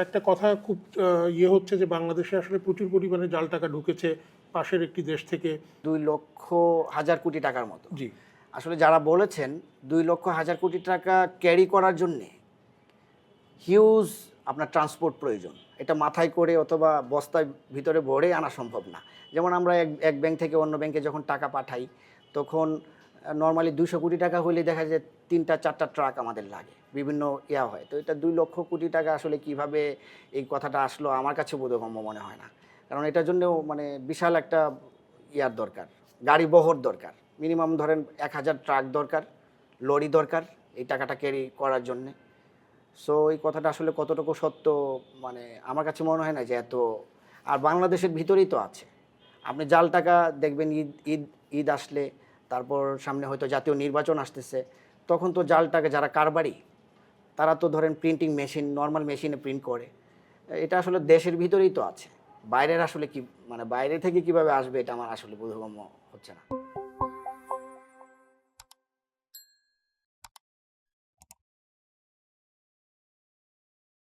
একটা কথা খুব ইয়ে হচ্ছে যে বাংলাদেশে আসলে প্রচুর পরিমাণে জাল টাকা ঢুকেছে পাশের একটি দেশ থেকে। 2,00,000 টাকার মতো। জি। আসলে যারা বলেছেন 2,00,000 কোটি টাকা ক্যারি করার জন্যে হিউজ আপনার ট্রান্সপোর্ট প্রয়োজন। এটা মাথায় করে অথবা বস্তার ভিতরে ভরে আনা সম্ভব না। যেমন আমরা এক ব্যাংক থেকে অন্য ব্যাংকে যখন টাকা পাঠাই, তখন নরমালি 200 কোটি টাকা হইলে দেখা যায় 3টা-4টা ট্রাক আমাদের লাগে। বিভিন্ন ইয়া হয়। তো এটা 2,00,000 কোটি টাকা আসলে কিভাবে এই কথাটা আসলো আমার কাছে বোধগম্য মনে হয় না। কারণ এটার জন্যও মানে বিশাল একটা ইয়ার দরকার, গাড়ি বহর দরকার। মিনিমাম ধরেন 1000 ট্রাক দরকার, লরি দরকার এই টাকাটা ক্যারি করার জন্যে। সো এই কথাটা আসলে কতটুকু সত্য মানে আমার কাছে মনে হয় না যে এত। আর বাংলাদেশের ভিতরেই তো আছে। আপনি জাল টাকা দেখবেন ঈদ আসলে, তারপর সামনে হয়তো জাতীয় নির্বাচন আসতেছে, তখন তো জাল টাকা যারা কারবারি তারা তো ধরেন প্রিন্টিং মেশিন, নর্মাল মেশিনে প্রিন্ট করে। এটা আসলে দেশের ভিতরেই তো আছে। বাইরের আসলে কি মানে বাইরে থেকে কিভাবে আসবে এটা আমার আসলে বোধগম্য হচ্ছে না।